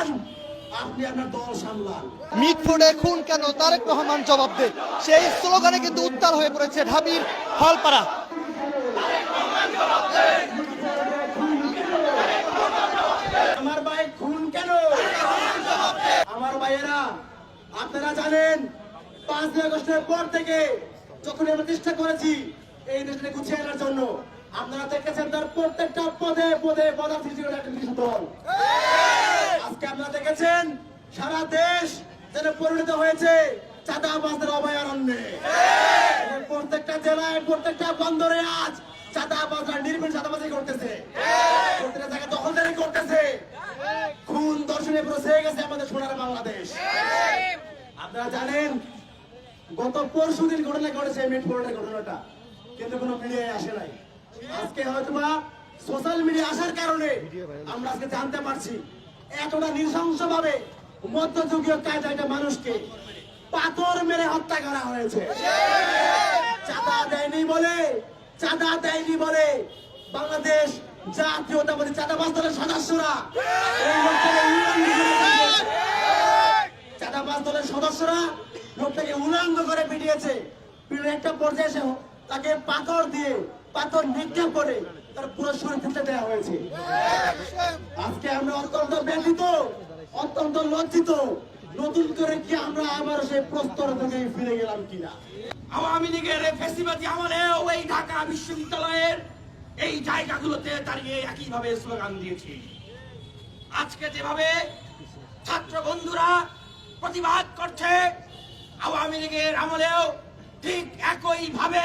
চান আপনি আপনার দল সামলান। মিটফোর্ডে খুন কেন, তারেক রহমান জবাব দে, সেই স্লোগানে কিন্তু উত্তাল হয়ে পড়েছে ঢাবির হলপাড়া। আমার ভাই খুন কেন? আমার ভাইয়েরা, আপনারা জানেন 5 আগস্টের পর থেকে যখন আমরা চেষ্টা করেছি এই দেশকে গুছিয়ে আনার জন্য, আপনারা দেখেছেন তার প্রত্যেকটা পদে পদে পদার্থ ছিল একটা নিষিদ্ধ দল। আজকে আপনারা দেখেছেন সারা দেশ যেন পরিণত হয়েছে চাঁদাবাজদের অভয়ারণ্যে। প্রত্যেকটা জেলায় প্রত্যেকটা বন্দরে আজ চাঁদাবাজরা নির্বিঘ্ন চাঁদাবাজি করতেছে, প্রত্যেকটা জায়গায় দখলদারি করতেছে। খুন দর্শনে প্রসে গেছে আমাদের সোনার বাংলাদেশ। আপনারা জানেন গত পরশুদিন ঘটনা ঘটেছে মিটফোর্ডের ঘটনাটা, কিন্তু কোনো মিডিয়ায় আসে নাই। আজকে হয়তোবা সোশ্যাল মিডিয়া আসার কারণে আমরা আজকে জানতে পারছি এতটা নৃশংস ভাবে মধ্যযুগীয় কায়দায় একটা মানুষকে পাথর মেরে হত্যা করা হয়েছে। চাঁদা দেয়নি বলে বাংলাদেশ জাতীয়তাবাদী চাঁদাবাজ দলের সদস্যরা চাঁদাবাজ দলের সদস্যরা লোকটাকে উলঙ্গ করে পিটিয়েছে। একটা পর্যায়ে এসে তাকে পাথর নিক্ষেপ করে তার পুরো শরীর ফেটে দেওয়া হয়েছে। আজকে আমরা অত্যন্ত ব্যথিত, অত্যন্ত লজ্জিত। নতুন করে কি আমরা আবার সেই প্রস্তর থেকে ফিরে গেলাম কিনা? আওয়ামী লীগের ফেসিবাদী আমলেও এই ঢাকা বিশ্ববিদ্যালয়ের এই জায়গাগুলোতে দাঁড়িয়ে একইভাবে স্লোগান দিয়েছি। আজকে যেভাবে ছাত্র বন্ধুরা প্রতিবাদ করছে, আওয়ামী লীগের আমলেও ঠিক একইভাবে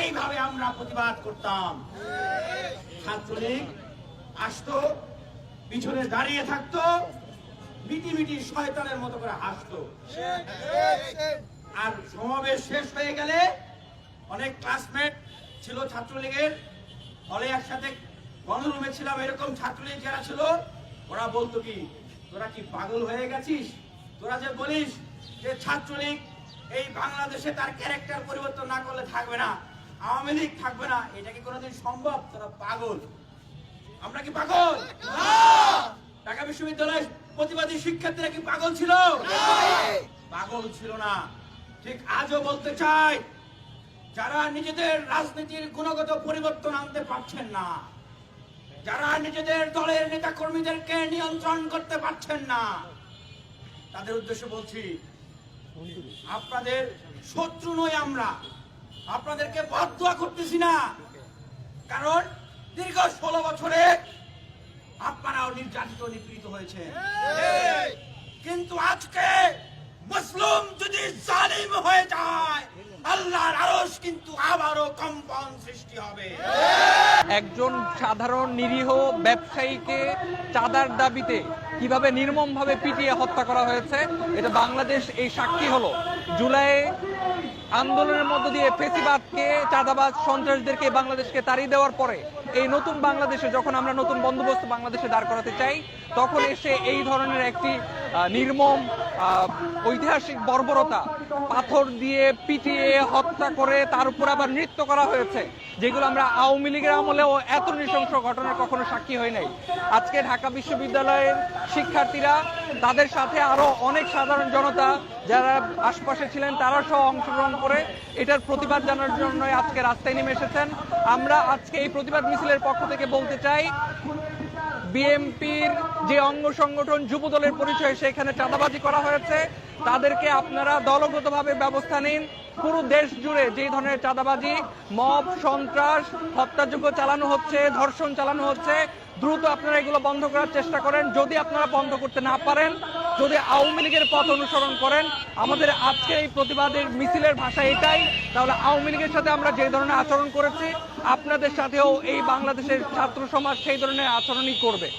এইভাবে আমরা প্রতিবাদ করতাম। ছাত্রলীগ আসতো, পিছনে দাঁড়িয়ে থাকতো, মিটি শয়তানের মতো করে হাসতো। আর সমাবেশ শেষ হয়ে গেলে অনেক ক্লাসমেট ছিল ছাত্রলীগের, হলে একসাথে গণরুমে ছিলাম, এরকম ছাত্রলীগ যারা ছিল ওরা বলতো কি, তোরা কি পাগল হয়ে গেছিস? তোরা যে বলিস যে ছাত্রলীগ এই বাংলাদেশে তার ক্যারেক্টার পরিবর্তন না করলে থাকবে না, আওয়ামী লীগ থাকবে না, এটা কি কোনোদিন সম্ভব? তোরা পাগল। আমরা কি পাগল? ঢাকা বিশ্ববিদ্যালয়ের প্রতিবাদী শিক্ষার্থীরা কি পাগল ছিল? পাগল ছিল না। ঠিক আজও বলতে চাই, যারা নিজেদের রাজনীতির গুণগত পরিবর্তন আনতে পারছেন না, যারা নিজেদের দলের নেতা কর্মীদেরকে নিয়ন্ত্রণ করতে পারছেন না, তাদের উদ্দেশ্যে বলছি, আপনাদের শত্রু নই আমরা, আপনাদেরকে বদদোয়া করতেছি না। কারণ দীর্ঘ 16 বছরে আপনারাও নির্যাতিত নিপীড়িত হয়েছে, কিন্তু আজকে মুসলিম যদি জালিম হয়ে যায়, আল্লাহর আরশ কিন্তু আবারও কম্পন সৃষ্টি হবে। একজন সাধারণ নিরীহ ব্যবসায়ীকে চাঁদার দাবিতে কিভাবে নির্মমভাবে পিটিয়ে হত্যা করা হয়েছে, এটা বাংলাদেশ এই সাক্ষী হলো। জুলাই আন্দোলনের মধ্য দিয়ে ফেসিবাদকে, চাঁদাবাজ, সন্ত্রাসীদেরকে বাংলাদেশকে তাড়িয়ে দেওয়ার পরে এই নতুন বাংলাদেশে যখন আমরা নতুন বন্দোবস্ত বাংলাদেশে দাঁড় করাতে চাই, তখন এসে এই ধরনের একটি নির্মম ঐতিহাসিক বর্বরতা, পাথর দিয়ে পিটিয়ে হত্যা করে তার উপর আবার নৃত্য করা হয়েছে, যেগুলো আমরা আওয়ামী লীগের আমলেও এত নৃশংস ঘটনার কখনো সাক্ষী হই নাই। আজকে ঢাকা বিশ্ববিদ্যালয়ের শিক্ষার্থীরা, তাদের সাথে আরো অনেক সাধারণ জনতা যারা আশপাশে ছিলেন, তারা সহ অংশগ্রহণ করে এটার প্রতিবাদ জানানোর জন্য আজকে রাস্তায় নেমে এসেছেন। আমরা আজকে এই প্রতিবাদ মিছিলের পক্ষ থেকে বলতে চাই, বিএনপির যে অঙ্গ সংগঠন যুবদলের পরিচয়ে সেখানে চাঁদাবাজি করা হয়েছে, তাদেরকে আপনারা দলগতভাবে ব্যবস্থা নিন। পুরো দেশ জুড়ে যে ধরনের চাঁদাবাজি, মব, সন্ত্রাস, হত্যাযজ্ঞ চালানো হচ্ছে, ধর্ষণ চালানো হচ্ছে, দ্রুত আপনারা এগুলো বন্ধ করার চেষ্টা করেন। যদি আপনারা বন্ধ করতে না পারেন, যদি আওয়ামী লীগের পথ অনুসরণ করেন, আমাদের আজকের এই প্রতিবাদের মিছিলের ভাষা এটাই, তাহলে আওয়ামী লীগের সাথে আমরা যে ধরনের আচরণ করেছি, আপনাদের সাথেও এই বাংলাদেশের ছাত্র সমাজ সেই ধরনের আচরণই করবে।